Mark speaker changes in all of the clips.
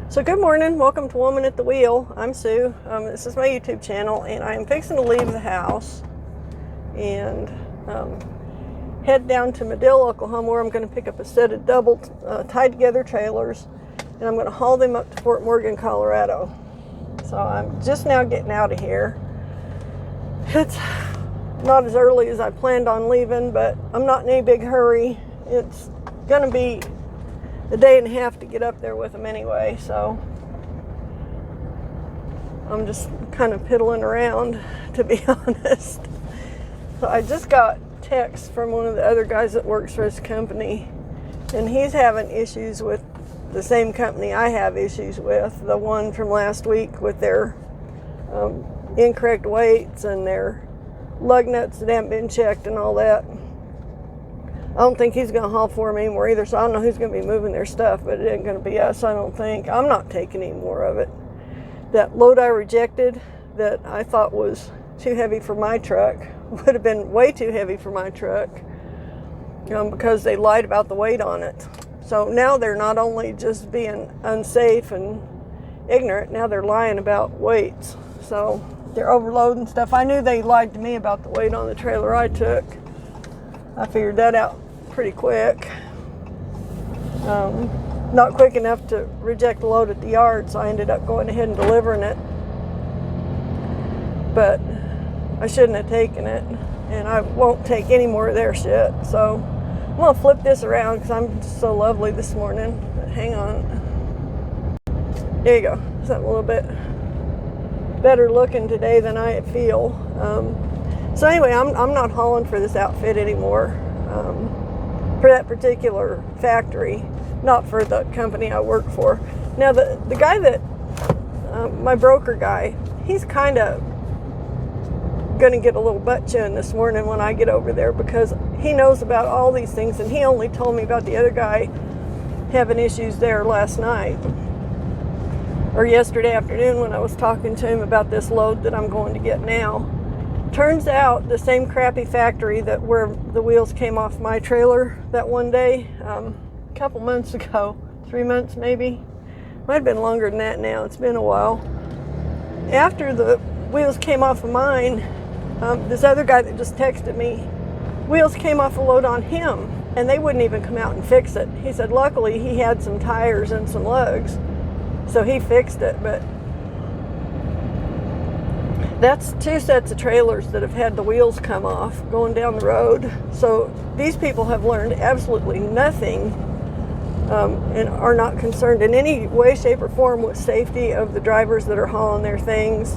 Speaker 1: So good morning, welcome to Woman at the Wheel. I'm Sue. This is my YouTube channel, and I am fixing to leave the house and head down to Madill, Oklahoma, where I'm going to pick up a set of double tied together trailers, and I'm going to haul them up to Fort Morgan, Colorado. So I'm just now getting out of here. It's not as early as I planned on leaving, but I'm not in any big hurry. It's going to be a day and a half to get up there with them anyway, so I'm just kind of piddling around, to be honest. So I just got text from one of the other guys that works for his company, and he's having issues with the same company I have issues with, the one from last week with their incorrect weights and their lug nuts that haven't been checked and all that. I don't think he's going to haul for them anymore either, so I don't know who's going to be moving their stuff, but it ain't going to be us, I don't think. I'm not taking any more of it. That load I rejected that I thought was too heavy for my truck would have been way too heavy for my truck because they lied about the weight on it. So now they're not only just being unsafe and ignorant, now they're lying about weights. So they're overloading stuff. I knew they lied to me about the weight on the trailer I took. I figured that out pretty quick. Not quick enough to reject the load at the yard, so I ended up going ahead and delivering it. But I shouldn't have taken it, and I won't take any more of their shit. So I'm gonna flip this around because I'm just so lovely this morning. But hang on. There you go. Something a little bit better looking today than I feel. So anyway, I'm not hauling for this outfit anymore, for that particular factory, not for the company I work for. Now the guy that, my broker guy, he's kind of going to get a little butt chewing this morning when I get over there, because he knows about all these things, and he only told me about the other guy having issues there last night or yesterday afternoon when I was talking to him about this load that I'm going to get now. Turns out the same crappy factory that where the wheels came off my trailer that one day, a couple months ago, 3 months maybe, might have been longer than that now, it's been a while. After the wheels came off of mine, this other guy that just texted me, wheels came off a load on him, and they wouldn't even come out and fix it. He said luckily he had some tires and some lugs, so he fixed it. But that's 2 sets of trailers that have had the wheels come off going down the road. So these people have learned absolutely nothing, and are not concerned in any way, shape, or form with safety of the drivers that are hauling their things.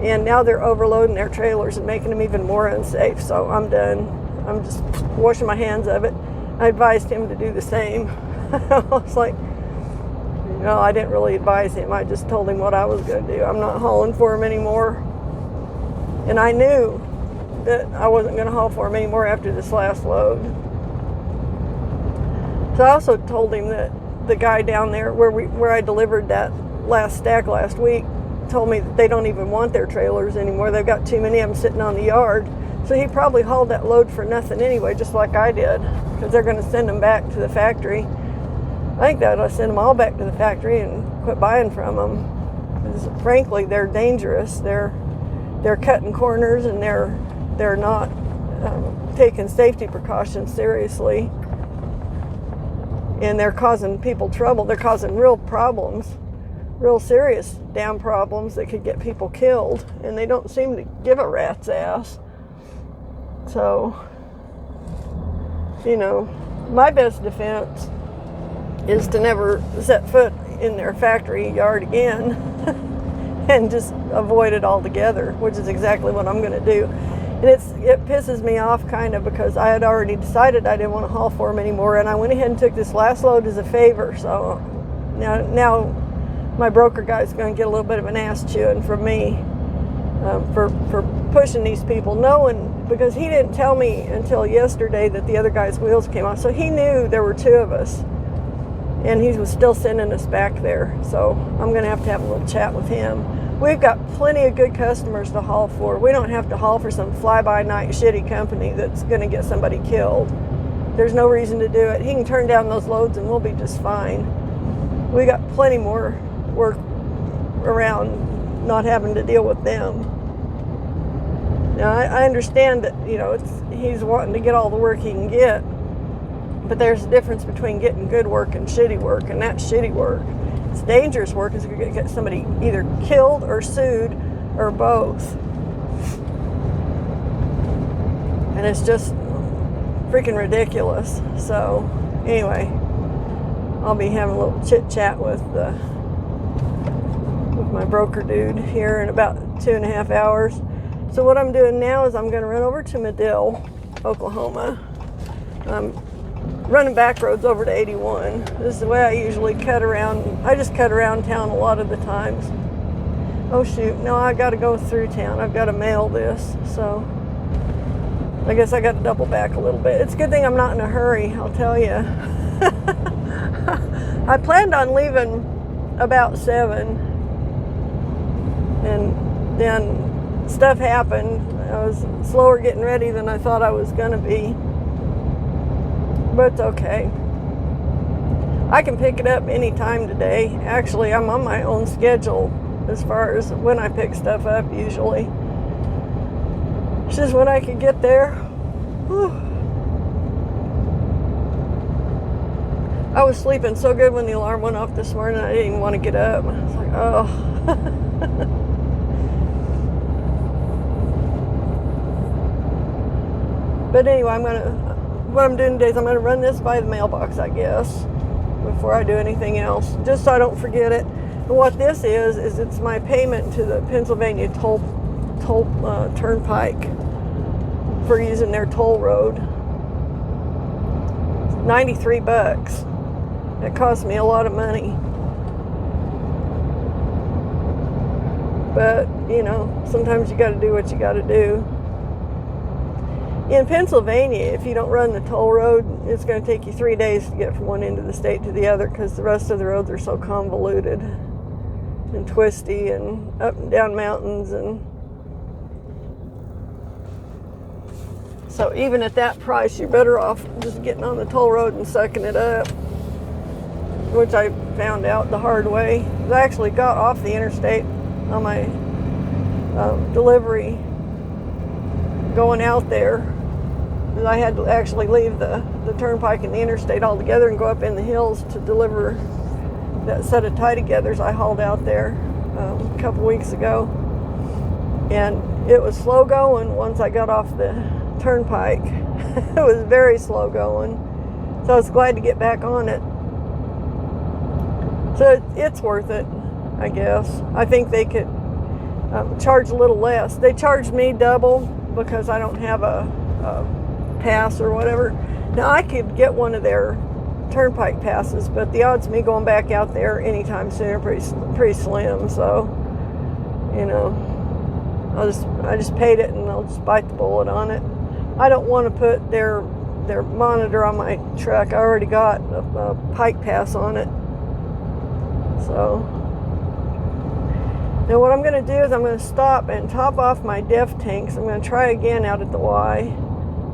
Speaker 1: And now they're overloading their trailers and making them even more unsafe. So I'm done. I'm just washing my hands of it. I advised him to do the same. I was like, no, I didn't really advise him. I just told him what I was going to do. I'm not hauling for him anymore. And I knew that I wasn't going to haul for him anymore after this last load. So I also told him that the guy down there where I delivered that last stack last week told me that they don't even want their trailers anymore. They've got too many of them sitting on the yard. So he probably hauled that load for nothing anyway, just like I did, because they're going to send them back to the factory. I think that I'll send them all back to the factory and quit buying from them. Because frankly, they're dangerous. They're cutting corners, and they're not taking safety precautions seriously, and they're causing people trouble. They're causing real problems, real serious damn problems that could get people killed, and they don't seem to give a rat's ass. So, my best defense is to never set foot in their factory yard again and just avoid it altogether, which is exactly what I'm going to do. And it pisses me off kind of, because I had already decided I didn't want to haul for them anymore, and I went ahead and took this last load as a favor. So now my broker guy's going to get a little bit of an ass chewing from me for pushing these people, knowing, because he didn't tell me until yesterday that the other guy's wheels came off. So he knew there were 2 of us, and he was still sending us back there. So I'm going to have a little chat with him. We've got plenty of good customers to haul for. We don't have to haul for some fly-by-night shitty company that's going to get somebody killed. There's no reason to do it. He can turn down those loads and we'll be just fine. We got plenty more work around not having to deal with them. Now, I understand that, he's wanting to get all the work he can get, but there's a difference between getting good work and shitty work, and that's shitty work. It's dangerous work is you're going to get somebody either killed or sued or both. And it's just freaking ridiculous. So, anyway, I'll be having a little chit-chat with my broker dude here in about 2.5 hours. So what I'm doing now is I'm going to run over to Madill, Oklahoma. I'm running back roads over to 81. This is the way I usually cut around. I just cut around town a lot of the times. Oh shoot, no, I got to go through town. I've got to mail this, so I guess I got to double back a little bit. It's a good thing I'm not in a hurry, I'll tell you. I planned on leaving about 7. And then stuff happened. I was slower getting ready than I thought I was going to be. But it's okay. I can pick it up anytime today. Actually, I'm on my own schedule as far as when I pick stuff up usually. It's just when I can get there. Whew. I was sleeping so good when the alarm went off this morning, I didn't even want to get up. I was like, oh. But anyway, what I'm doing today is I'm going to run this by the mailbox, I guess, before I do anything else, just so I don't forget it. And what this is it's my payment to the Pennsylvania toll turnpike for using their toll road. $93. It cost me a lot of money. But, sometimes you got to do what you got to do. In Pennsylvania, if you don't run the toll road, it's going to take you 3 days to get from one end of the state to the other because the rest of the roads are so convoluted and twisty and up and down mountains. And so even at that price, you're better off just getting on the toll road and sucking it up, which I found out the hard way. I actually got off the interstate on my delivery going out there. I had to actually leave the turnpike and the interstate altogether and go up in the hills to deliver that set of tie-togethers I hauled out there a couple weeks ago. And it was slow going once I got off the turnpike. It was very slow going. So I was glad to get back on it. So it's worth it, I guess. I think they could charge a little less. They charged me double because I don't have a pass or whatever. Now I could get one of their turnpike passes, but the odds of me going back out there anytime soon are pretty slim. So, I just paid it and I'll just bite the bullet on it. I don't want to put their monitor on my truck. I already got a pike pass on it. So now what I'm going to do is I'm going to stop and top off my DEF tanks. I'm going to try again out at the Y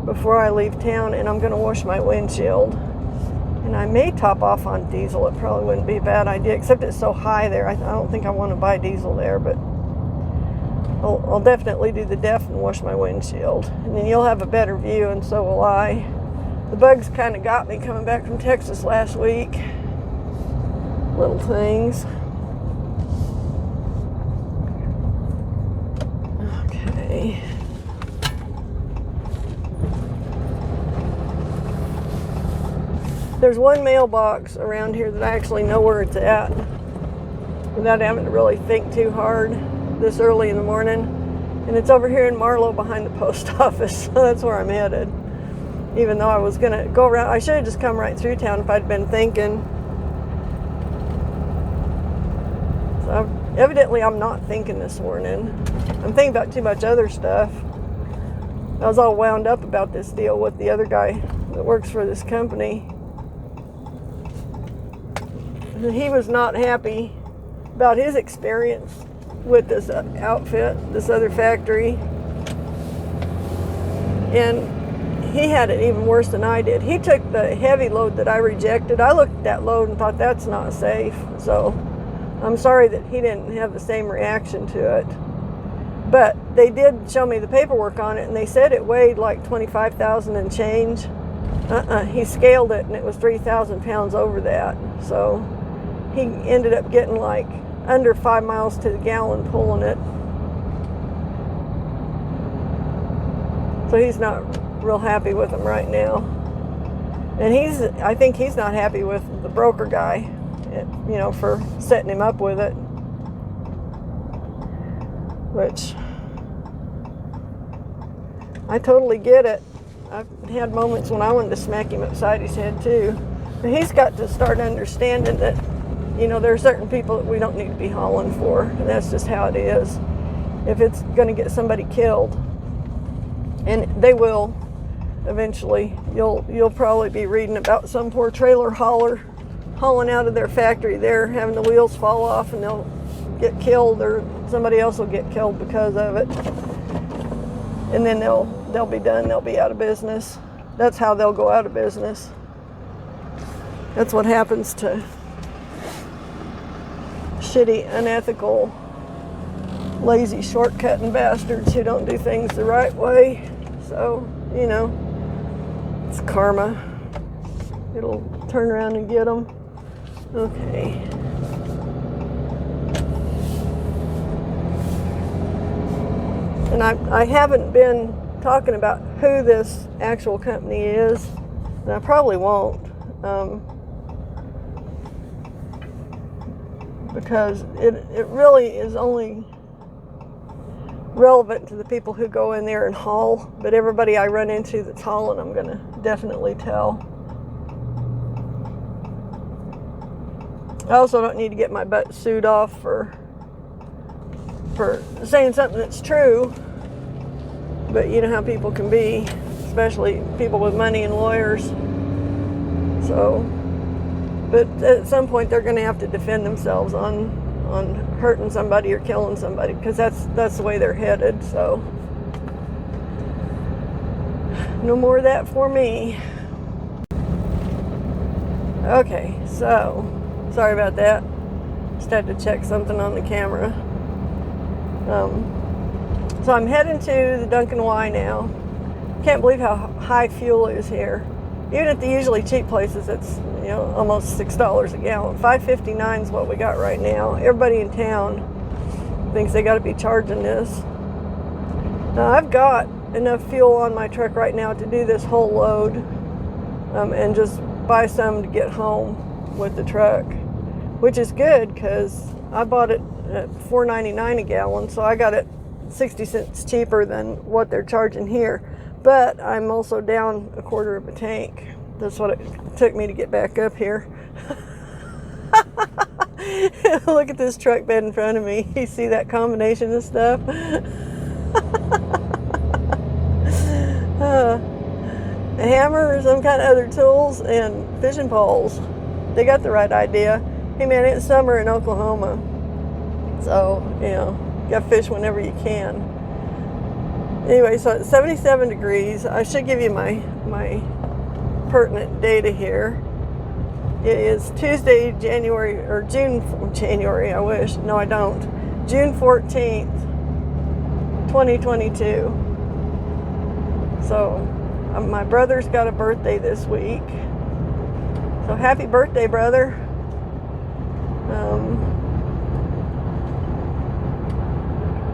Speaker 1: before I leave town, and I'm going to wash my windshield. And I may top off on diesel. It probably wouldn't be a bad idea, except it's so high there. I don't think I want to buy diesel there, but I'll definitely do the DEF and wash my windshield. And then you'll have a better view, and so will I. The bugs kind of got me coming back from Texas last week. Little things. Okay. There's one mailbox around here that I actually know where it's at without having to really think too hard this early in the morning. And it's over here in Marlow behind the post office. So that's where I'm headed. Even though I was going to go around, I should have just come right through town if I'd been thinking. So evidently I'm not thinking this morning. I'm thinking about too much other stuff. I was all wound up about this deal with the other guy that works for this company. He was not happy about his experience with this outfit, this other factory. And he had it even worse than I did. He took the heavy load that I rejected. I looked at that load and thought that's not safe. So I'm sorry that he didn't have the same reaction to it. But they did show me the paperwork on it, and they said it weighed like 25,000 and change. He scaled it, and it was 3,000 pounds over that. So he ended up getting like under 5 miles to the gallon pulling it. So he's not real happy with them right now. And I think he's not happy with the broker guy, for setting him up with it. Which, I totally get it. I've had moments when I wanted to smack him upside his head too. But he's got to start understanding that, there are certain people that we don't need to be hauling for. And that's just how it is. If it's going to get somebody killed, and they will eventually, you'll probably be reading about some poor trailer hauling out of their factory there, having the wheels fall off, and they'll get killed, or somebody else will get killed because of it. And then they'll be done. They'll be out of business. That's how they'll go out of business. That's what happens to shitty, unethical, lazy, shortcutting bastards who don't do things the right way. So, it's karma. It'll turn around and get them. Okay. And I haven't been talking about who this actual company is, and I probably won't, because it really is only relevant to the people who go in there and haul, but everybody I run into that's hauling, I'm going to definitely tell. I also don't need to get my butt sued off for saying something that's true, but you know how people can be, especially people with money and lawyers. So, but at some point they're going to have to defend themselves on hurting somebody or killing somebody, because that's the way they're headed. So no more of that for me. Okay, so sorry about that. Just had to check something on the camera. So I'm heading to the Dunkin' Y now. Can't believe how high fuel is here. Even at the usually cheap places, it's almost $6 a gallon. $5.59 is what we got right now. Everybody in town thinks they got to be charging this. Now I've got enough fuel on my truck right now to do this whole load, and just buy some to get home with the truck, which is good because I bought it at $4.99 a gallon, so I got it 60 cents cheaper than what they're charging here. But I'm also down a quarter of a tank. That's what it took me to get back up here. Look at this truck bed in front of me. You see that combination of stuff? A hammer or some kind of other tools and fishing poles. They got the right idea. Hey man, it's summer in Oklahoma, so you got to fish whenever you can. Anyway, so it's 77 degrees. I should give you my pertinent data here. It is Tuesday, January, I wish. No, I don't. June 14th, 2022. So, my brother's got a birthday this week. So, happy birthday, brother.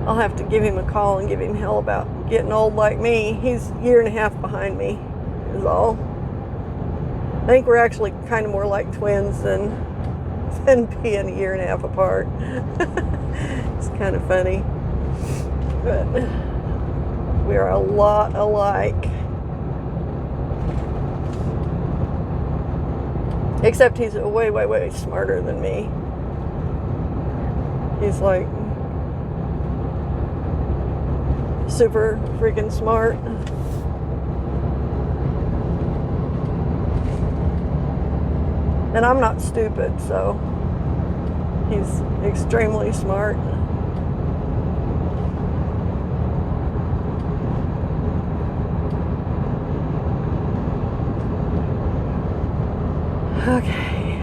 Speaker 1: I'll have to give him a call and give him hell about getting old like me. He's a year and a half behind me, is all. I think we're actually kind of more like twins than being a year and a half apart. It's kind of funny. But we are a lot alike. Except he's way, way, way smarter than me. He's like super freaking smart. And I'm not stupid, so he's extremely smart. Okay.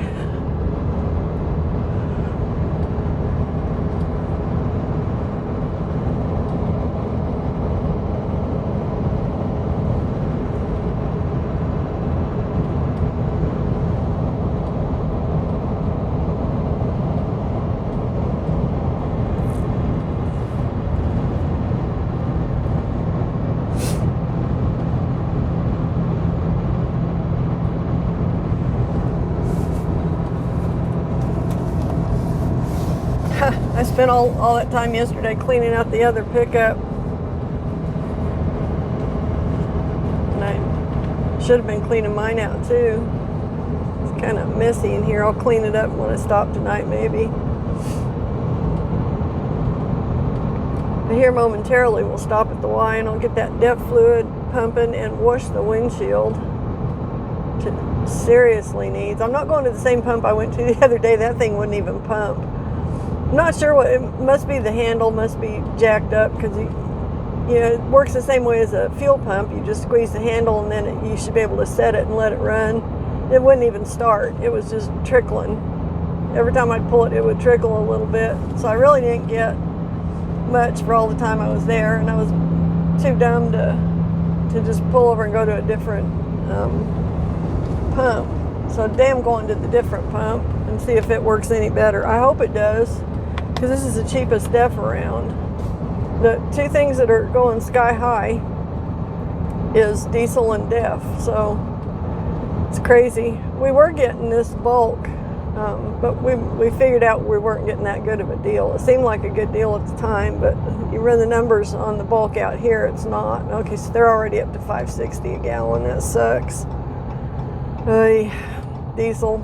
Speaker 1: I spent all that time yesterday cleaning out the other pickup. And I should have been cleaning mine out too. It's kind of messy in here. I'll clean it up when I stop tonight maybe. But here momentarily we'll stop at the Y and I'll get that DEF fluid pumping and wash the windshield. It seriously needs. I'm not going to the same pump I went to the other day. That thing wouldn't even pump. I'm not sure what, it must be the handle must be jacked up because it works the same way as a fuel pump. You just squeeze the handle and then you should be able to set it and let it run. It wouldn't even start. It was just trickling. Every time I'd pull it, it would trickle a little bit. So I really didn't get much for all the time I was there, and I was too dumb to just pull over and go to a different pump. So damn going to the different pump and see if it works any better. I hope it does, because this is the cheapest DEF around. The two things that are going sky high is diesel and DEF, so it's crazy. We were getting this bulk, but we figured out we weren't getting that good of a deal. It seemed like a good deal at the time, but you run the numbers on the bulk out here, it's not. Okay, so they're already up to $5.60 a gallon. That sucks. Diesel.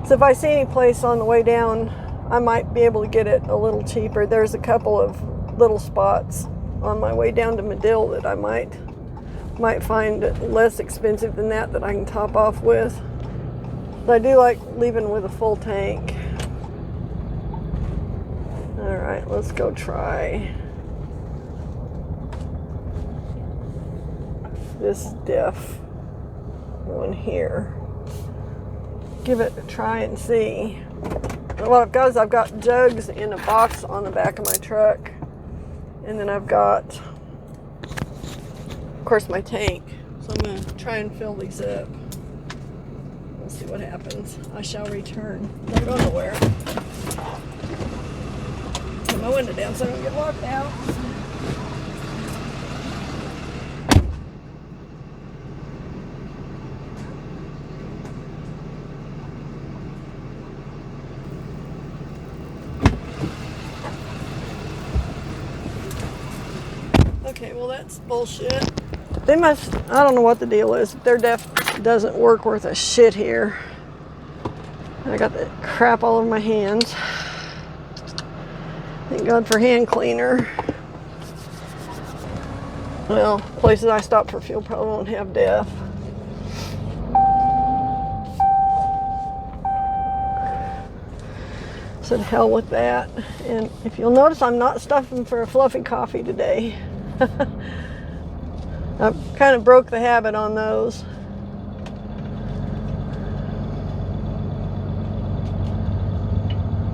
Speaker 1: So if I see any place on the way down, I might be able to get it a little cheaper. There's a couple of little spots on my way down to Madill that I might find less expensive than that I can top off with. But I do like leaving with a full tank. All right, let's go try this DEF one here. Give it a try and see. What I've got is I've got jugs in a box on the back of my truck, and then I've got, of course, my tank. So I'm going to try and fill these up. We'll see what happens. I shall return. Don't go nowhere. Put my window down so I don't get locked out. Okay, well that's bullshit. They must, I don't know what the deal is. Their DEF doesn't work worth a shit here. I got that crap all over my hands. Thank God for hand cleaner. Well, places I stop for fuel probably won't have DEF. Said hell with that. And if you'll notice, I'm not stuffing for a fluffy coffee today. I kind of broke the habit on those.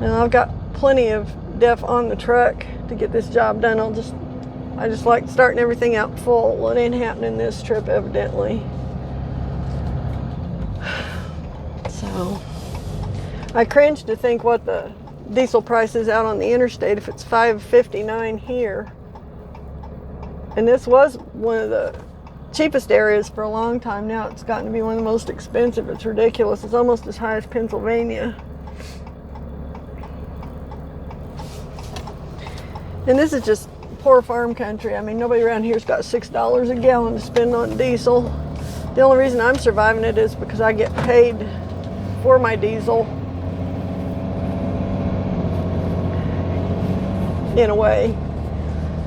Speaker 1: And I've got plenty of DEF on the truck to get this job done. I just like starting everything out full. Well, it ain't happening this trip evidently. So I cringe to think what the diesel price is out on the interstate if it's $5.59 here. And this was one of the cheapest areas for a long time. Now it's gotten to be one of the most expensive. It's ridiculous. It's almost as high as Pennsylvania. And this is just poor farm country. I mean, nobody around here's got $6 a gallon to spend on diesel. The only reason I'm surviving it is because I get paid for my diesel. In a way.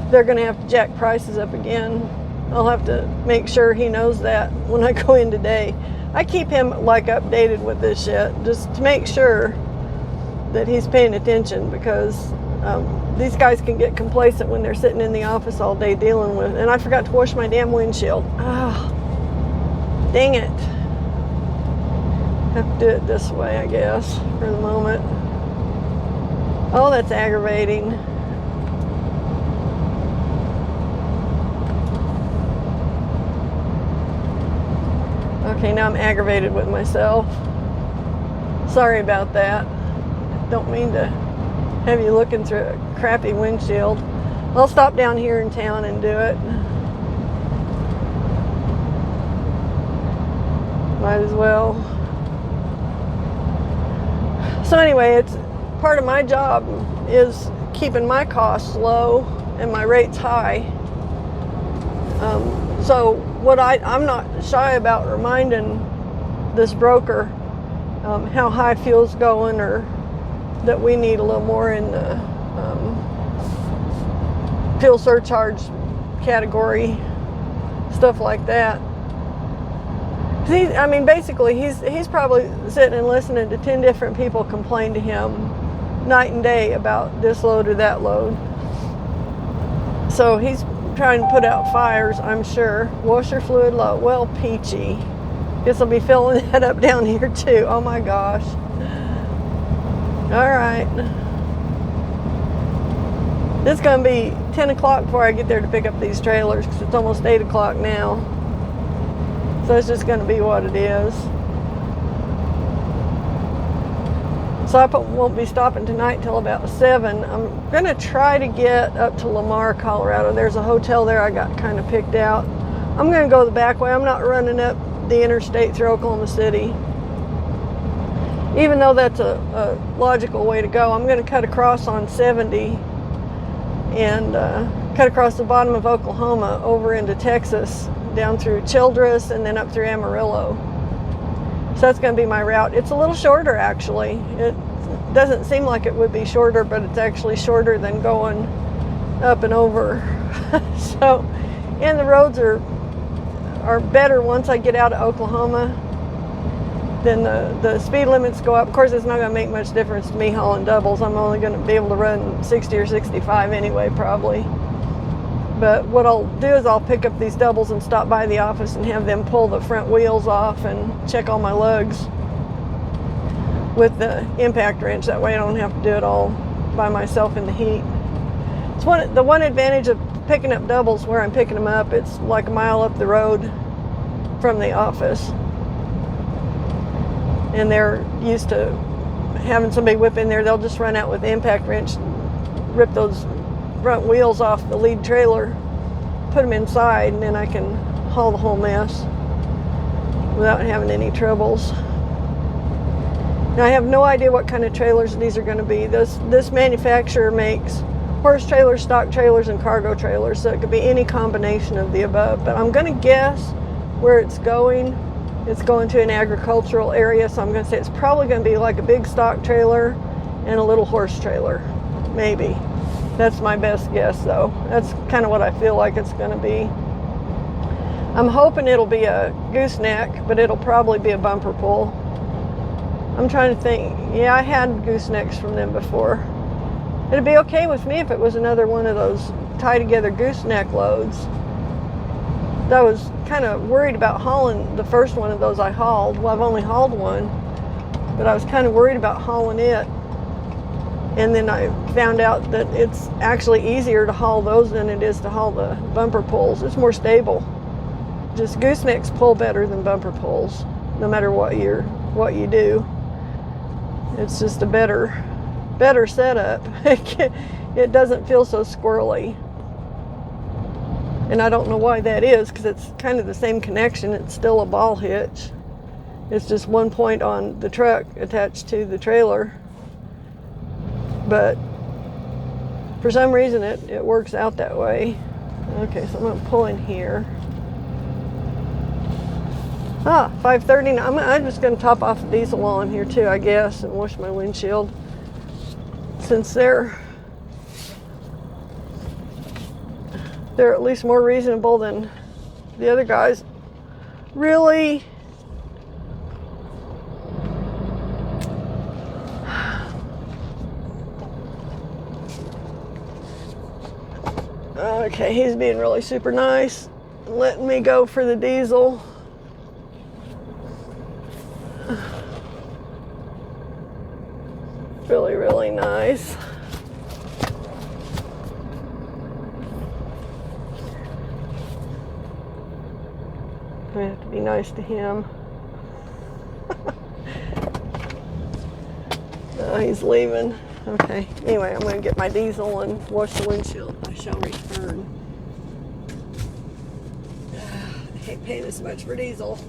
Speaker 1: They're going to have to jack prices up again. I'll have to make sure he knows that when I go in today. I keep him like updated with this shit just to make sure that he's paying attention, because these guys can get complacent when they're sitting in the office all day dealing with. And I forgot to wash my damn windshield. Ah, dang it. Have to do it this way, I guess, for the moment. Oh, that's aggravating. Okay, now I'm aggravated with myself. Sorry about that. Don't mean to have you looking through a crappy windshield. I'll stop down here in town and do it. Might as well. So anyway, it's part of my job is keeping my costs low and my rates high. So what I'm not shy about reminding this broker how high fuel's going, or that we need a little more in the fuel surcharge category, stuff like that. Basically he's probably sitting and listening to 10 different people complain to him night and day about this load or that load. So he's trying to put out fires, I'm sure. Washer fluid low. Well, peachy. Guess I'll be filling that up down here too. Oh my gosh. All right. It's going to be 10 o'clock before I get there to pick up these trailers, because it's almost 8 o'clock now. So it's just going to be what it is. So I won't be stopping tonight until about 7. I'm going to try to get up to Lamar, Colorado. There's a hotel there I got kind of picked out. I'm going to go the back way. I'm not running up the interstate through Oklahoma City. Even though that's a logical way to go, I'm going to cut across on 70 and cut across the bottom of Oklahoma over into Texas, down through Childress, and then up through Amarillo. So that's going to be my route. It's a little shorter, actually. It doesn't seem like it would be shorter, but it's actually shorter than going up and over. So, and the roads are better once I get out of Oklahoma. Then the speed limits go up. Of course, it's not going to make much difference to me hauling doubles. I'm only going to be able to run 60 or 65 anyway, probably. But what I'll do is I'll pick up these doubles and stop by the office and have them pull the front wheels off and check all my lugs with the impact wrench. That way I don't have to do it all by myself in the heat. It's the one advantage of picking up doubles where I'm picking them up. It's like a mile up the road from the office. And they're used to having somebody whip in there. They'll just run out with the impact wrench, rip those front wheels off the lead trailer, put them inside, and then I can haul the whole mess without having any troubles. Now I have no idea what kind of trailers these are going to be. This manufacturer makes horse trailers, stock trailers, and cargo trailers, so it could be any combination of the above. But I'm going to guess where it's going. It's going to an agricultural area, so I'm going to say it's probably going to be like a big stock trailer and a little horse trailer, maybe. That's my best guess, though. That's kind of what I feel like it's going to be. I'm hoping it'll be a gooseneck, but it'll probably be a bumper pull. I'm trying to think. Yeah, I had goosenecks from them before. It'd be okay with me if it was another one of those tie-together gooseneck loads. I was kind of worried about hauling the first one of those I hauled. Well, I've only hauled one, but I was kind of worried about hauling it. And then I found out that it's actually easier to haul those than it is to haul the bumper pulls. It's more stable. Just goosenecks pull better than bumper pulls, no matter what you do. It's just a better setup. It doesn't feel so squirrely. And I don't know why that is, because it's kind of the same connection. It's still a ball hitch. It's just one point on the truck attached to the trailer. But for some reason it works out that way. Okay, so I'm going to pull in here. 5:30. I'm just going to top off the diesel while I'm here too, I guess, and wash my windshield, since they're at least more reasonable than the other guys. Really? Okay, he's being really super nice, letting me go for the diesel. Really, really nice. I have to be nice to him. Oh, he's leaving. Okay. Anyway, I'm going to get my diesel and wash the windshield. I shall return. I hate paying this much for diesel,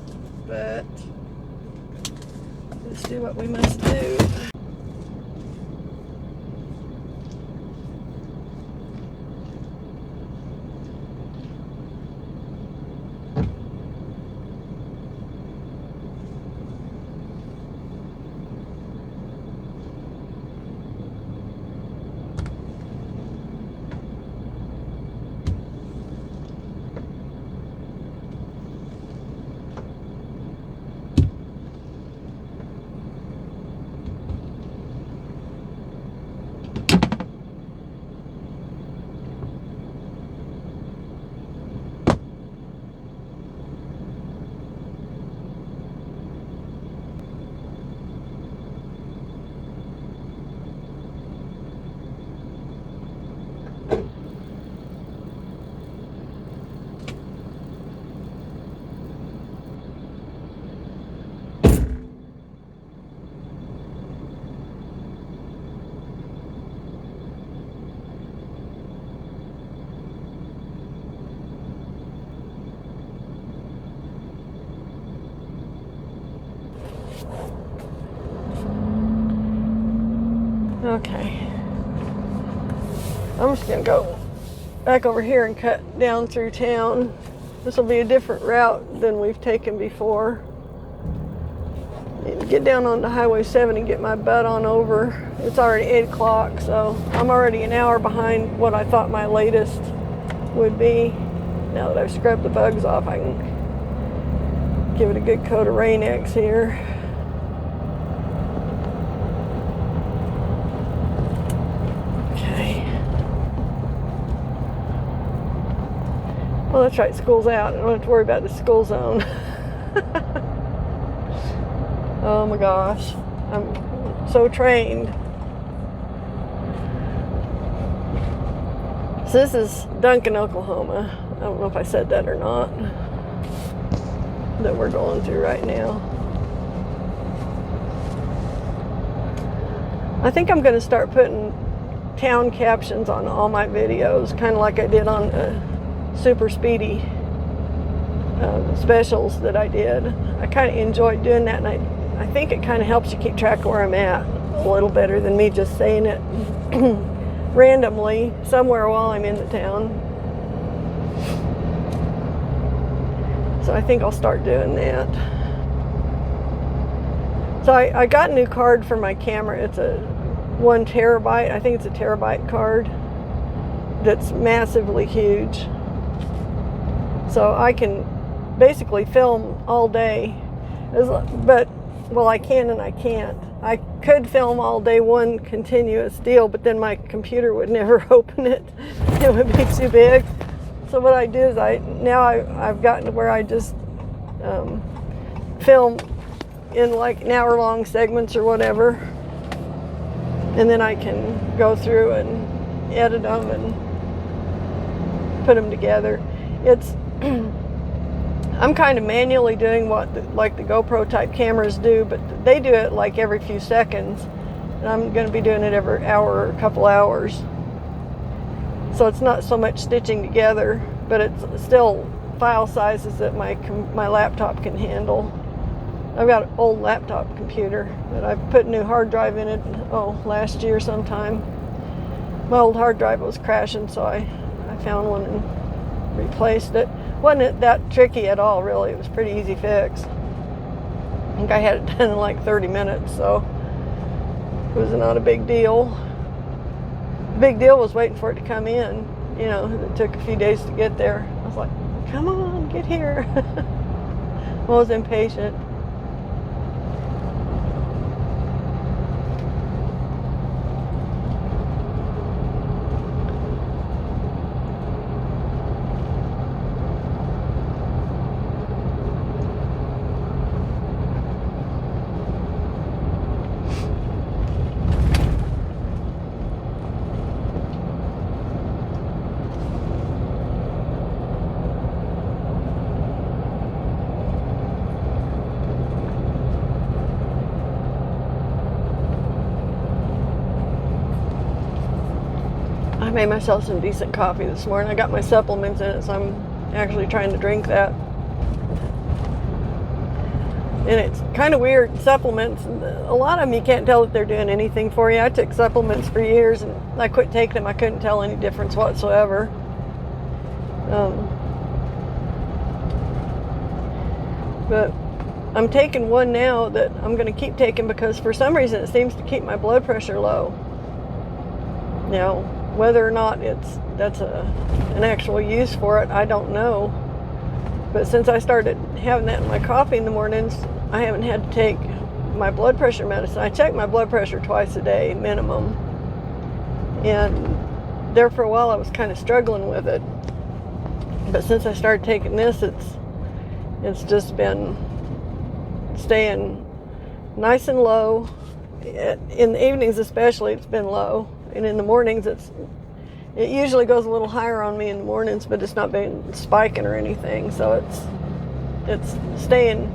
Speaker 1: but let's do what we must do. Okay. I'm just gonna go back over here and cut down through town. This will be a different route than we've taken before. Get down onto Highway 7 and get my butt on over. It's already 8 o'clock, so I'm already an hour behind what I thought my latest would be. Now that I've scrubbed the bugs off, I can give it a good coat of Rain-X here. Okay. Well, that's right, school's out. I don't have to worry about the school zone. Oh my gosh, I'm so trained. So this is Duncan, Oklahoma. I don't know if I said that or not, that we're going through right now. I think I'm going to start putting town captions on all my videos, kind of like I did on Super Speedy specials that I did. I kind of enjoyed doing that, and I think it kind of helps you keep track of where I'm at a little better than me just saying it randomly somewhere while I'm in the town. So I think I'll start doing that. So I got a new card for my camera. It's a 1 terabyte. I think it's a terabyte card that's massively huge. So I can basically film all day. But, well, I can and I can't. I could film all day one continuous deal, but then my computer would never open it. It would be too big. So what I do is I've gotten to where I just film in like an hour-long segments or whatever, and then I can go through and edit them and put them together. I'm kind of manually doing what like the GoPro type cameras do, but they do it like every few seconds, and I'm going to be doing it every hour or a couple hours. So it's not so much stitching together, but it's still file sizes that my laptop can handle. I've got an old laptop computer that I put a new hard drive in it, last year sometime. My old hard drive was crashing, so I found one and replaced it. Wasn't that tricky at all, really. It was a pretty easy fix. I think I had it done in like 30 minutes, so it was not a big deal. The big deal was waiting for it to come in. You know, it took a few days to get there. I was like, come on, get here. I was impatient. I made myself some decent coffee this morning. I got my supplements in it, so I'm actually trying to drink that. And it's kind of weird, supplements. A lot of them you can't tell that they're doing anything for you. I took supplements for years and I quit taking them. I couldn't tell any difference whatsoever. But I'm taking one now that I'm going to keep taking because for some reason it seems to keep my blood pressure low. Now, whether or not that's an actual use for it, I don't know. But since I started having that in my coffee in the mornings, I haven't had to take my blood pressure medicine. I check my blood pressure twice a day minimum. And there for a while I was kind of struggling with it. But since I started taking this, it's just been staying nice and low. In the evenings especially, it's been low. And in the mornings, it usually goes a little higher on me in the mornings, but it's not been spiking or anything. So it's staying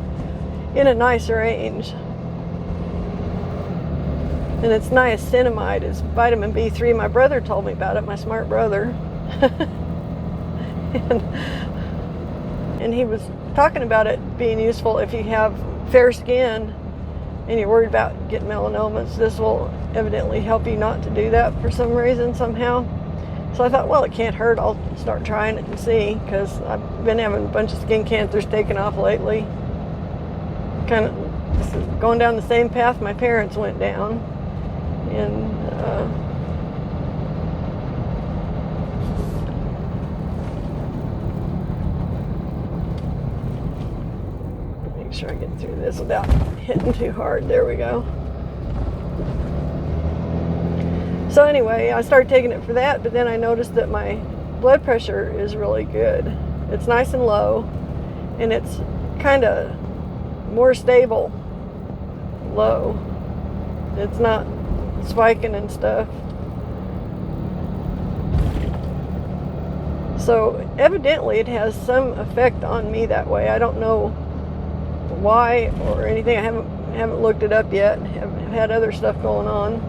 Speaker 1: in a nice range. And it's niacinamide. It's vitamin B3. My brother told me about it, my smart brother. and he was talking about it being useful if you have fair skin and you're worried about getting melanomas, this will evidently help you not to do that for some reason somehow. So I thought, well, it can't hurt. I'll start trying it and see, because I've been having a bunch of skin cancers taken off lately. Kind of going down the same path my parents went down. And make sure I get through this without hitting too hard. There we go. So anyway, I started taking it for that, but then I noticed that my blood pressure is really good. It's nice and low, and it's kind of more stable low. It's not spiking and stuff. So evidently it has some effect on me that way. I don't know why or anything. I haven't looked it up yet. I've had other stuff going on.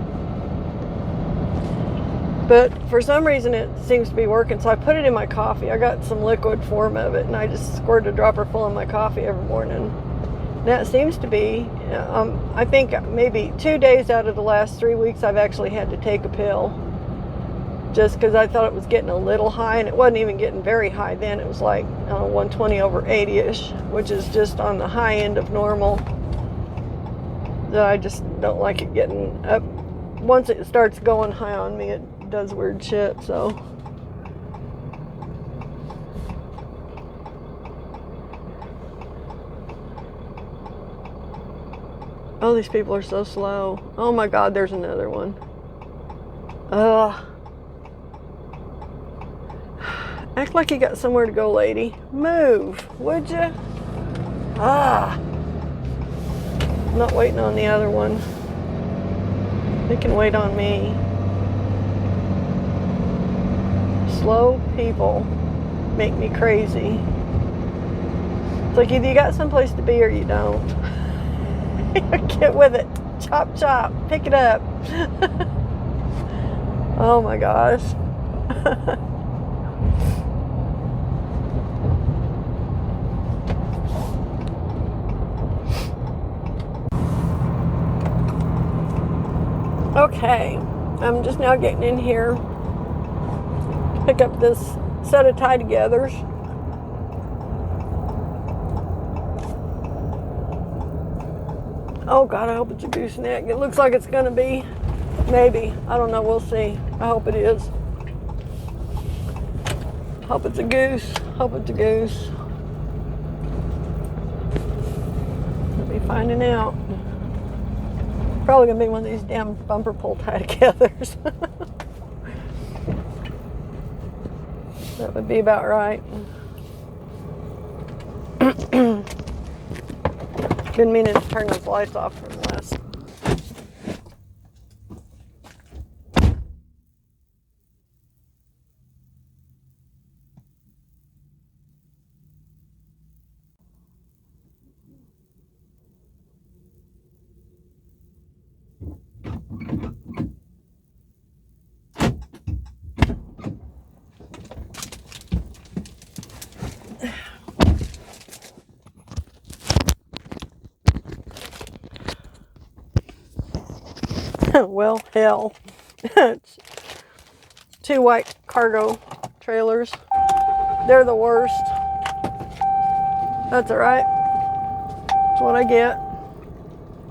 Speaker 1: But for some reason it seems to be working, so I put it in my coffee. I got some liquid form of it, and I just squirted a dropper full in my coffee every morning. Now it seems to be, I think maybe 2 days out of the last 3 weeks I've actually had to take a pill, just because I thought it was getting a little high, and it wasn't even getting very high then. It was like 120/80-ish, which is just on the high end of normal. So I just don't like it getting up. Once it starts going high on me, it does weird shit. So oh, these people are so slow. Oh my God, there's another one. Act like you got somewhere to go, lady. Move, would you? I'm not waiting on the other one. They can wait on me. Slow people make me crazy. It's like either you got someplace to be or you don't. Get with it. Chop, chop. Pick it up. Oh my gosh. Okay, I'm just now getting in here to pick up this set of tie-togethers. Oh God, I hope it's a gooseneck. It looks like it's gonna be. Maybe. I don't know, we'll see. I hope it is. Hope it's a goose. Hope it's a goose. We'll be finding out. Probably gonna be one of these damn bumper pull tie-togethers. That would be about right. Been meaning to turn those lights off from the last. Well, hell. It's 2 white cargo trailers. They're the worst. That's alright. That's what I get.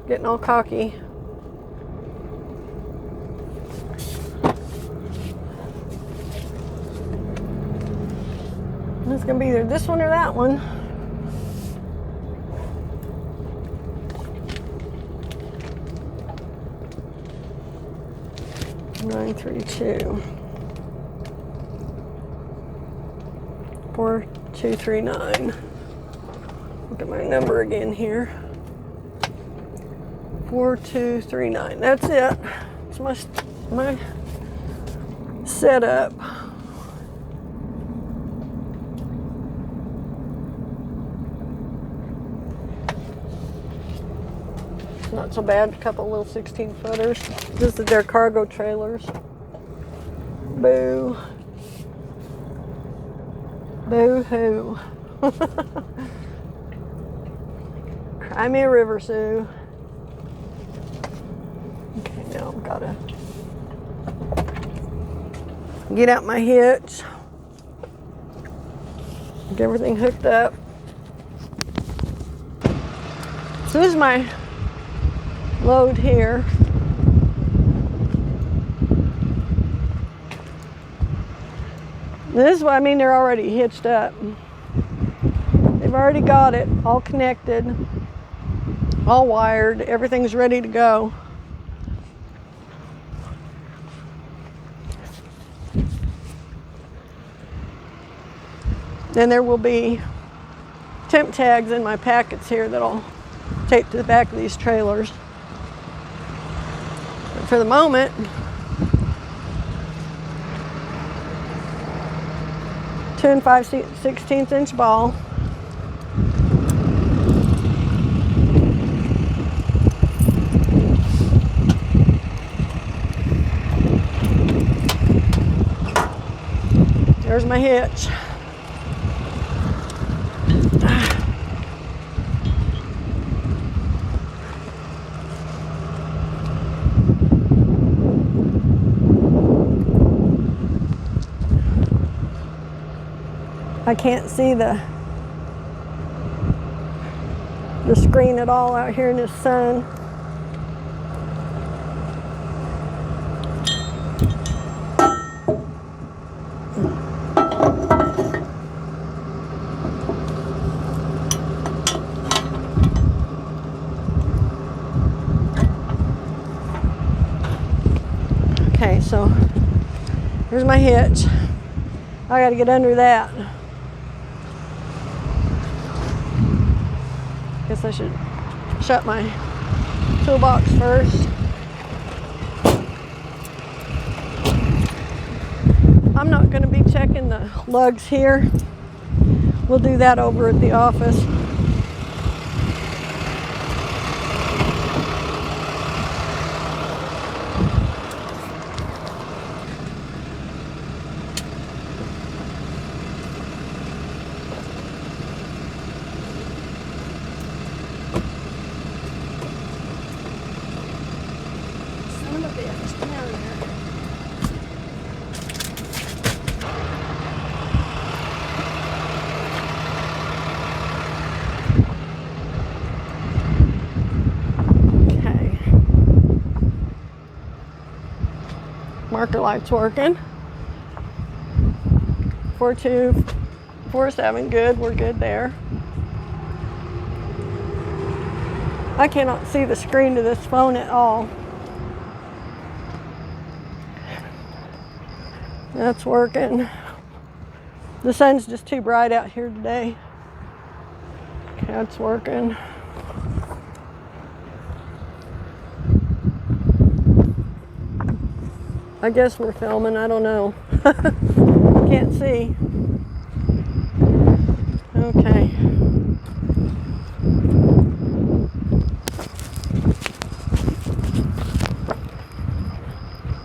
Speaker 1: Getting all cocky. It's gonna be either this one or that one. $932. 4239. Look at my number again here. 4239. That's it. It's my setup. Not so bad. A couple little 16-footers. This is their cargo trailers. Boo. Boo-hoo. Cry me a river, Sue. Gotta get out my hitch. Get everything hooked up. So this is my load here. This is what I mean, they're already hitched up. They've already got it all connected, all wired, everything's ready to go. Then there will be temp tags in my packets here that I'll tape to the back of these trailers. But for the moment, two and 5/16 inch ball. There's my hitch. I can't see the screen at all out here in the sun. Okay, so here's my hitch. I got to get under that. Guess I should shut my toolbox first. I'm not going to be checking the lugs here. We'll do that over at the office. Marker light's working. 4247, good, we're good there. I cannot see the screen to this phone at all. That's working. The sun's just too bright out here today. Okay, that's working. I guess we're filming, I don't know. Can't see. Okay.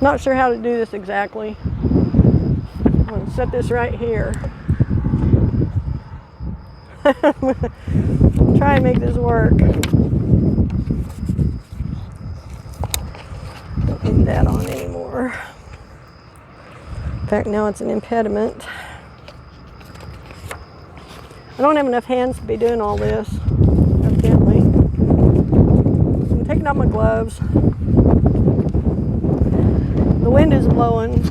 Speaker 1: Not sure how to do this exactly. I'm going to set this right here. Try and make this work. Don't need that on anymore. In fact, now it's an impediment. I don't have enough hands to be doing all this, evidently. I'm taking off my gloves. The wind is blowing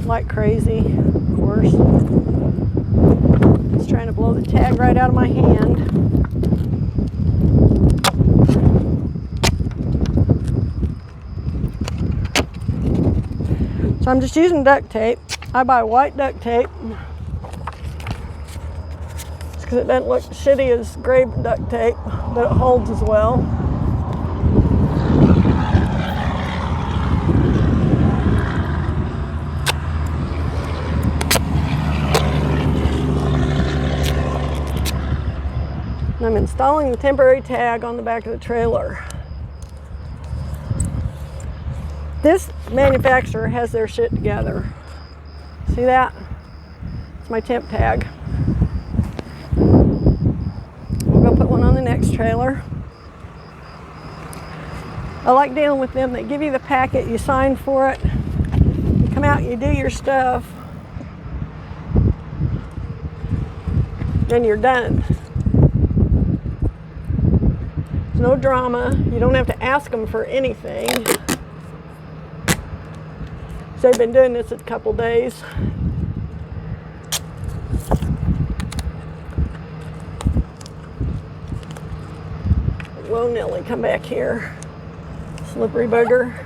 Speaker 1: like crazy, of course. It's trying to blow the tag right out of my hand. So I'm just using duct tape. I buy white duct tape just because it doesn't look shitty as gray duct tape, but it holds as well. And I'm installing the temporary tag on the back of the trailer. This manufacturer has their shit together. See that? It's my temp tag. We'll go put one on the next trailer. I like dealing with them. They give you the packet, you sign for it, you come out, you do your stuff, then you're done. There's no drama. You don't have to ask them for anything. So they've been doing this a couple days. Whoa, Nelly, come back here. Slippery bugger.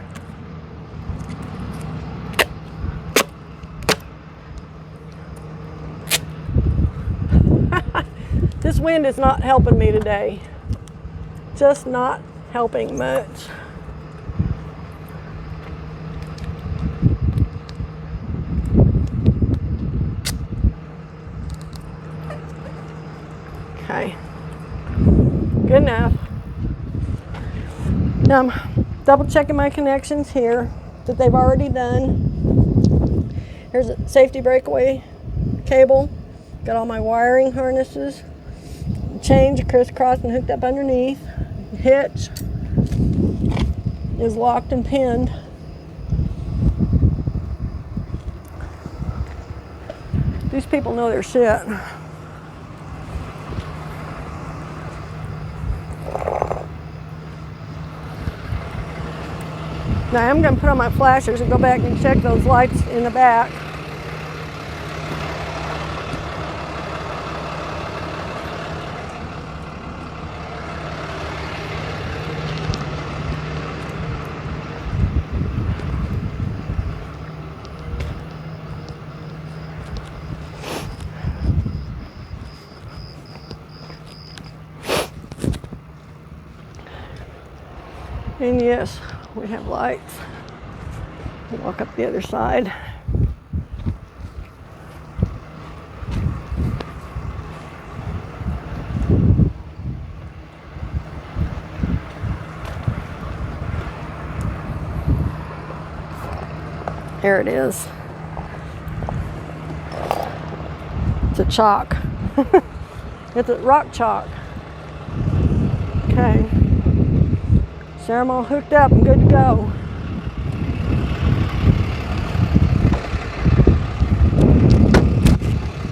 Speaker 1: This wind is not helping me today. Just not helping much. Okay. Good enough. Now I'm double checking my connections here that they've already done. Here's a safety breakaway cable. Got all my wiring harnesses. Chain crisscrossed and hooked up underneath. Hitch is locked and pinned. These people know their shit. Now I'm going to put on my flashers and go back and check those lights in the back. And yes, we have lights. Walk up the other side. There it is. It's a chalk. It's a rock chalk. Okay. So I'm all hooked up and good to go.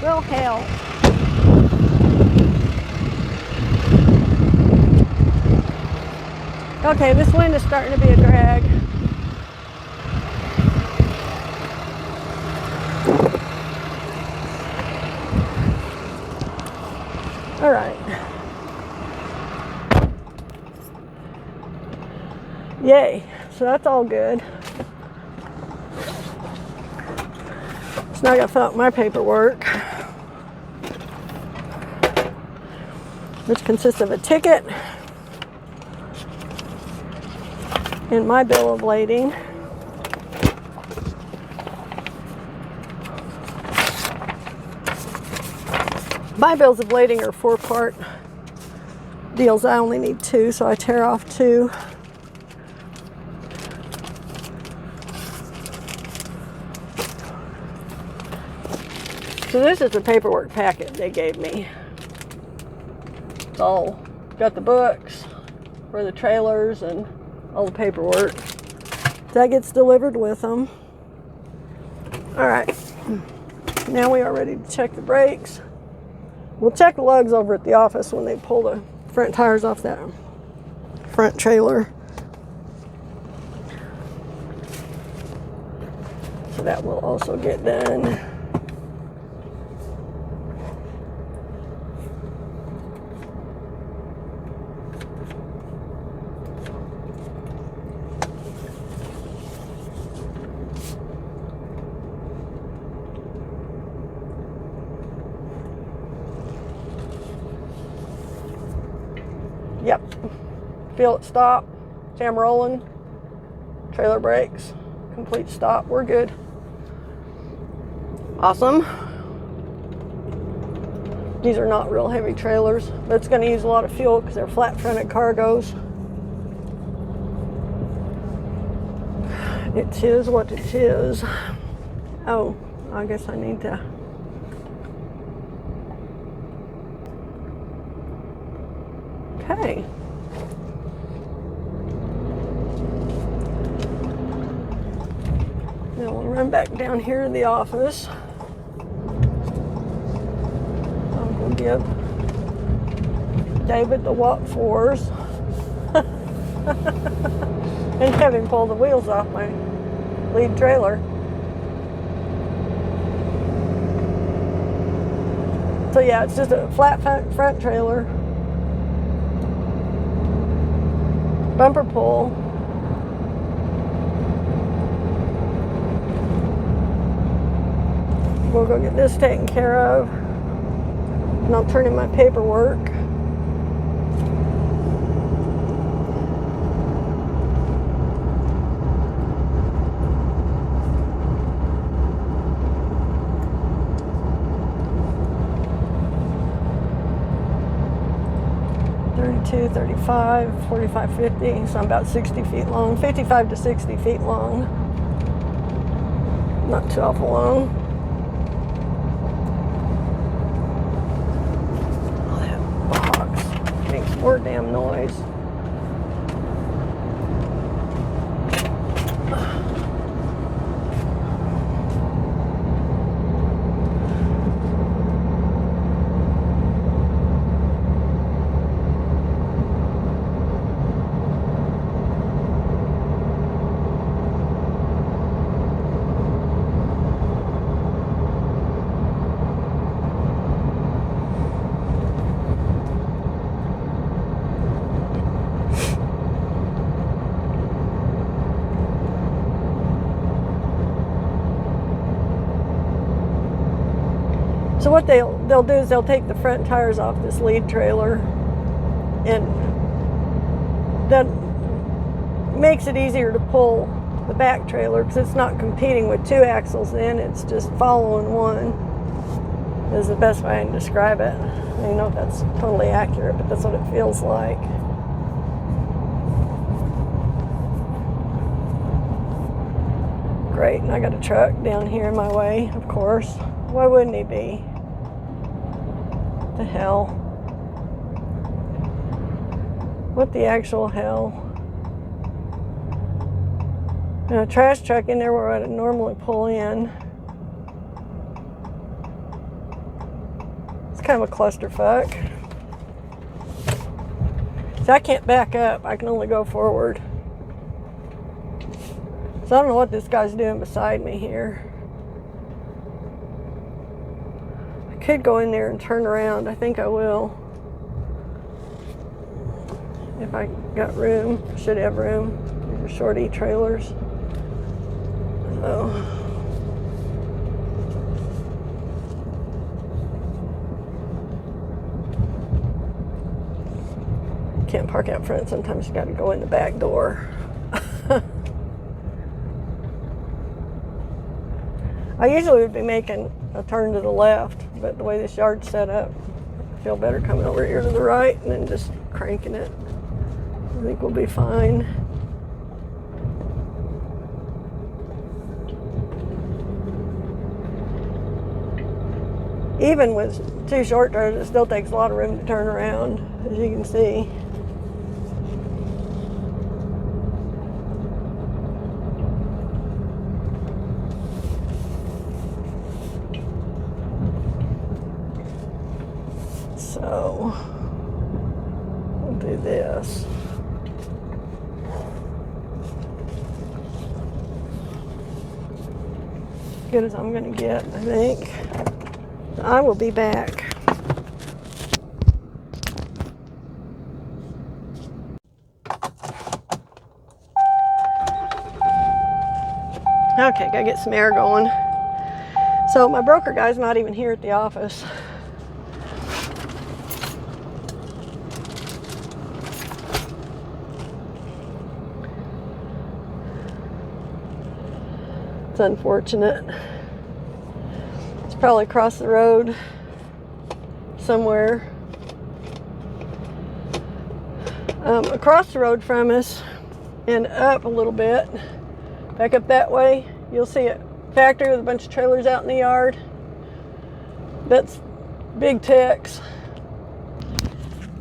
Speaker 1: Will help. Okay, this wind is starting to be a drag. All right. Yay. So that's all good. So now I got to fill out my paperwork, which consists of a ticket and my bill of lading. My bills of lading are 4-part deals. I only need 2, so I tear off 2. So this is the paperwork packet they gave me. It's all got the books for the trailers and all the paperwork. That gets delivered with them. All right, now we are ready to check the brakes. We'll check the lugs over at the office when they pull the front tires off that front trailer. So that will also get done. Yep. Feel it stop. Jam rolling. Trailer brakes. Complete stop. We're good. Awesome. These are not real heavy trailers, but it's going to use a lot of fuel because they're flat fronted cargos. It is what it is. Oh, I guess I need to. Okay. then we'll run back down here to the office. I'm going to give David the Watt 4s and have him pull the wheels off my lead trailer. So yeah, it's just a flat front trailer, bumper pull. We'll go get this taken care of, and I'll turn in my paperwork. .32, 35, 45, 50, so I'm about 60 feet long, 55 to 60 feet long. Not too awful long. Oh, that box makes more damn noise. So what they'll do is they'll take the front tires off this lead trailer, and that makes it easier to pull the back trailer because it's not competing with two axles then, it's just following one, is the best way I can describe it. I don't know if that's totally accurate, but that's what it feels like. Great, and I got a truck down here in my way, of course. Why wouldn't he be? The hell? What the actual hell? And a trash truck in there where I'd normally pull in. It's kind of a clusterfuck. So I can't back up, I can only go forward. So I don't know what this guy's doing beside me here. Could go in there and turn around. I think I will. If I got room. Should have room. These are shorty trailers. So. Can't park out front. Sometimes you got to go in the back door. I usually would be making a turn to the left, but the way this yard's set up, I feel better coming over here to the right and then just cranking it. I think we'll be fine. Even with two short turns, it still takes a lot of room to turn around, as you can see. So, we'll do this. As good as I'm going to get, I think. I will be back. Okay, gotta get some air going. So my broker guy's not even here at the office. It's unfortunate. It's probably across the road somewhere. Across the road from us and up a little bit, back up that way, you'll see a factory with a bunch of trailers out in the yard. That's Big Tex.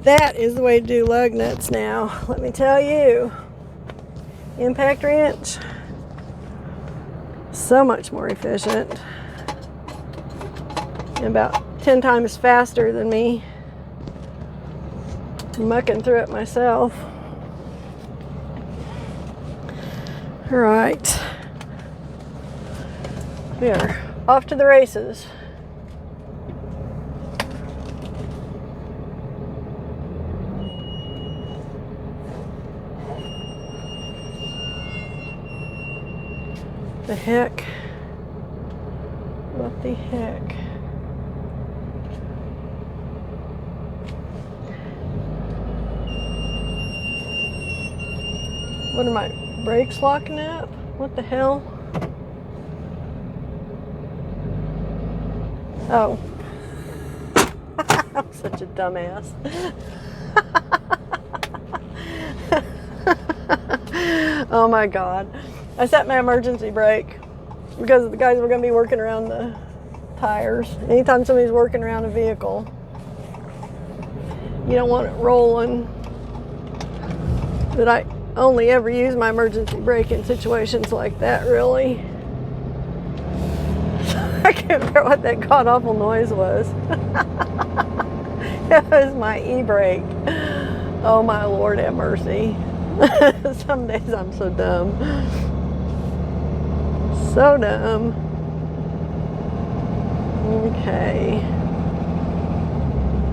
Speaker 1: That is the way to do lug nuts now, let me tell you. Impact wrench. So much more efficient. And about 10 times faster than me mucking through it myself. All right. We are off to the races. The heck? What the heck? What are my brakes locking up? What the hell? Oh. I'm such a dumbass. Oh my God. I set my emergency brake because the guys were going to be working around the tires. Anytime somebody's working around a vehicle, you don't want it rolling. But I only ever use my emergency brake in situations like that, really. I can't remember what that god-awful noise was. It was my e-brake. Oh my Lord, have mercy. Some days I'm so dumb. So dumb. Okay.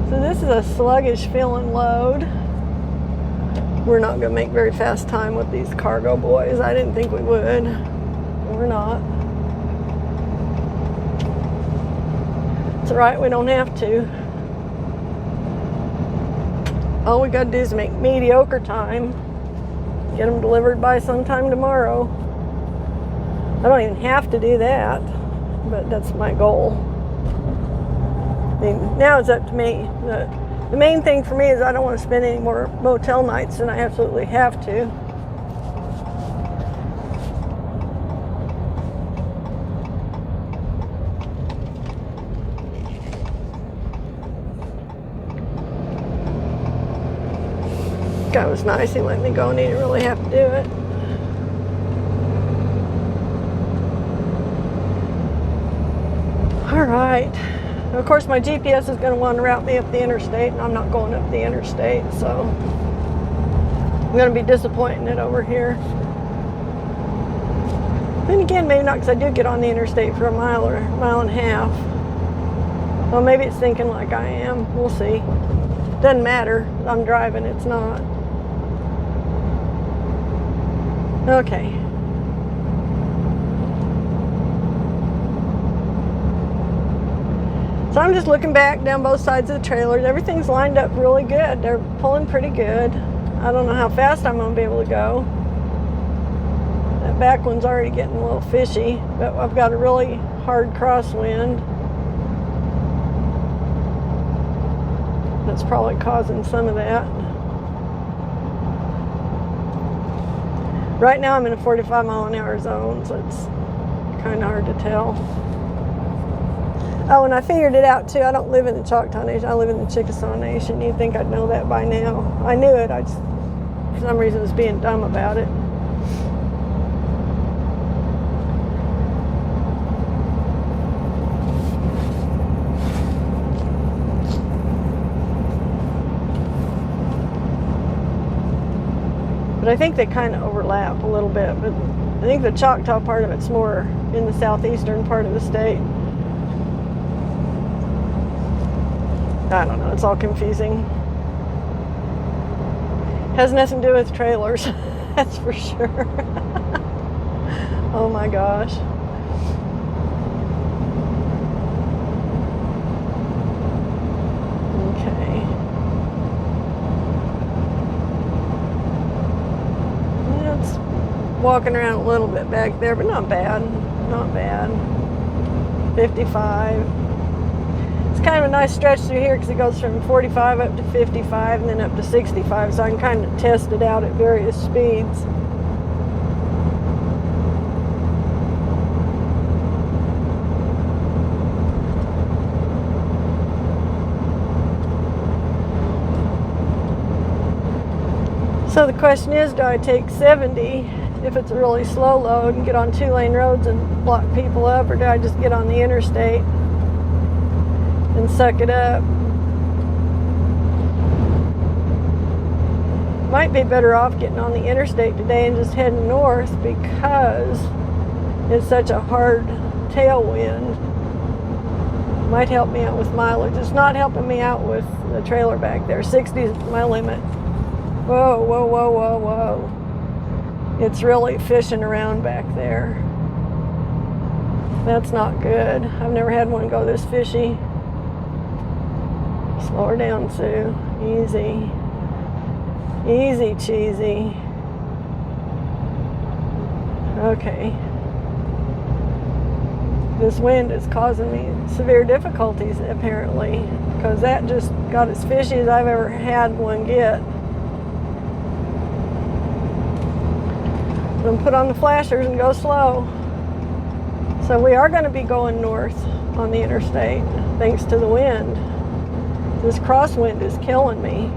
Speaker 1: So this is a sluggish feeling load. We're not going to make very fast time with these cargo boys. I didn't think we would. We're not. It's alright, we don't have to. All we got to do is make mediocre time. Get them delivered by sometime tomorrow. I don't even have to do that, but that's my goal. I mean, now it's up to me. The main thing for me is I don't want to spend any more motel nights than I absolutely have to. Guy was nice. He let me go and he didn't really have to do it. All right. Of course, my GPS is going to want to route me up the interstate, and I'm not going up the interstate, so I'm going to be disappointing it over here. Then again, maybe not, because I do get on the interstate for a mile or a mile and a half. Well, maybe it's thinking like I am. We'll see. Doesn't matter. I'm driving. It's not. Okay. So I'm just looking back down both sides of the trailers. Everything's lined up really good. They're pulling pretty good. I don't know how fast I'm going to be able to go. That back one's already getting a little fishy, but I've got a really hard crosswind. That's probably causing some of that. Right now I'm in a 45 mile an hour zone, so it's kind of hard to tell. Oh, and I figured it out too. I don't live in the Choctaw Nation. I live in the Chickasaw Nation. You'd think I'd know that by now. I knew it. I just, for some reason, was being dumb about it. But I think they kind of overlap a little bit. But I think the Choctaw part of it's more in the southeastern part of the state. I don't know, it's all confusing. Has nothing to do with trailers, that's for sure. Oh my gosh. Okay. Yeah, it's walking around a little bit back there, but not bad. Not bad. 55. It's kind of a nice stretch through here because it goes from 45 up to 55 and then up to 65, so I can kind of test it out at various speeds. So the question is, do I take 70 if it's a really slow load and get on 2-lane roads and block people up, or do I just get on the interstate and suck it up? Might be better off getting on the interstate today and just heading north because it's such a hard tailwind. Might help me out with mileage. It's not helping me out with the trailer back there. 60 is my limit. Whoa, whoa, whoa, whoa, whoa. It's really fishing around back there. That's not good. I've never had one go this fishy. Slow her down, Sue. Easy. Easy cheesy. Okay. This wind is causing me severe difficulties, apparently, because that just got as fishy as I've ever had one get. I'm going to put on the flashers and go slow. So we are going to be going north on the interstate, thanks to the wind. This crosswind is killing me.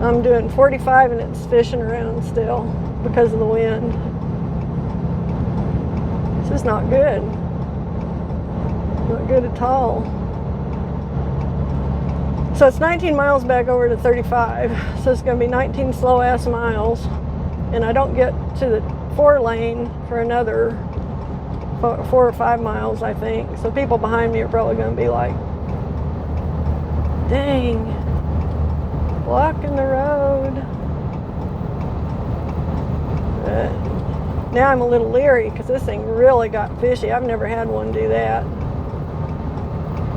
Speaker 1: I'm doing 45 and it's fishing around still because of the wind. This is not good. Not good at all. So it's 19 miles back over to 35. So it's going to be 19 slow-ass miles. And I don't get to the 4-lane for another 4 or 5 miles, I think. So people behind me are probably going to be like, dang, blocking the road. Now I'm a little leery because this thing really got fishy. I've never had one do that.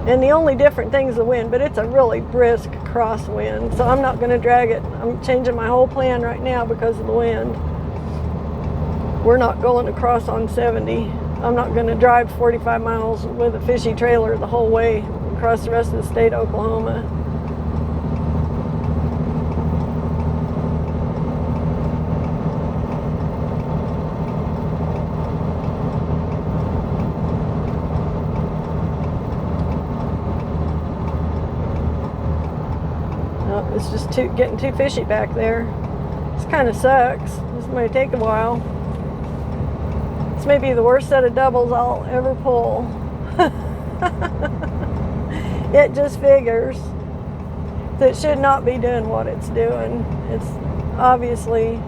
Speaker 1: And the only different thing is the wind, but it's a really brisk crosswind, so I'm not going to drag it. I'm changing my whole plan right now because of the wind. We're not going across on 70. I'm not going to drive 45 miles with a fishy trailer the whole way across the rest of the state of Oklahoma. It's just getting too fishy back there. This kind of sucks. This might take a while. This may be the worst set of doubles I'll ever pull. It just figures that it should not be doing what it's doing. It's obviously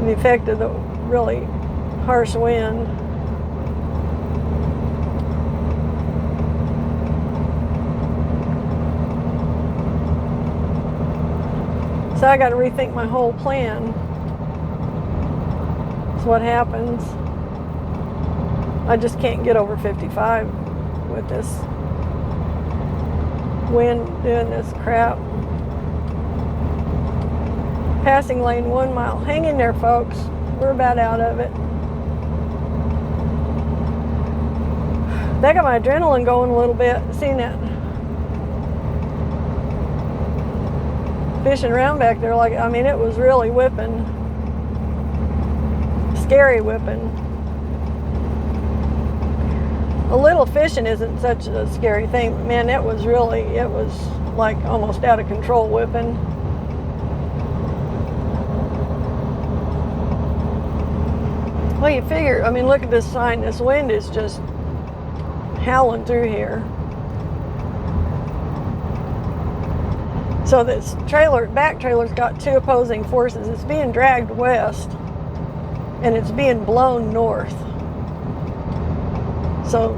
Speaker 1: the effect of the really harsh wind. So I got to rethink my whole plan. That's what happens. I just can't get over 55 with this wind doing this crap. Passing lane 1 mile. Hang in there, folks. We're about out of it. That got my adrenaline going a little bit. Seeing that fishing around back there, like, I mean, it was really whipping. Scary whipping. A little fishing isn't such a scary thing, but man, it was like almost out of control whipping. Well, you figure, I mean, look at this sign. This wind is just howling through here. So this back trailer's got 2 opposing forces. It's being dragged west and it's being blown north. So,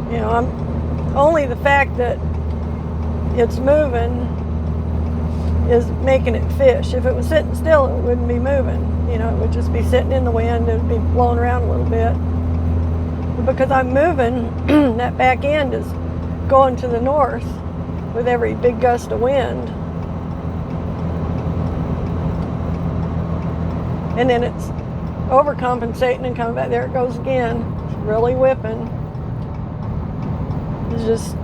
Speaker 1: you know, only the fact that it's moving is making it fish. If it was sitting still, it wouldn't be moving. You know, it would just be sitting in the wind. It would be blowing around a little bit. But because I'm moving, that back end is going to the north with every big gust of wind. And then it's overcompensating and coming back. There it goes again. It's really whipping. It's just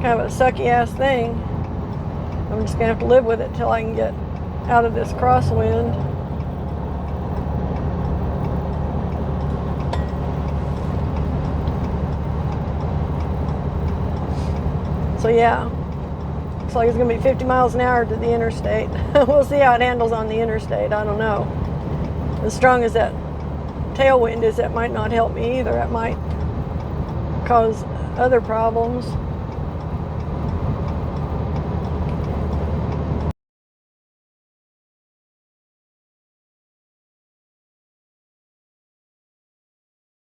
Speaker 1: kind of a sucky ass thing. I'm just gonna have to live with it till I can get out of this crosswind. So yeah, Looks like it's going to be 50 miles an hour to the interstate. We'll see how it handles on the interstate. I don't know. As strong as that tailwind is, that might not help me either. That might cause other problems.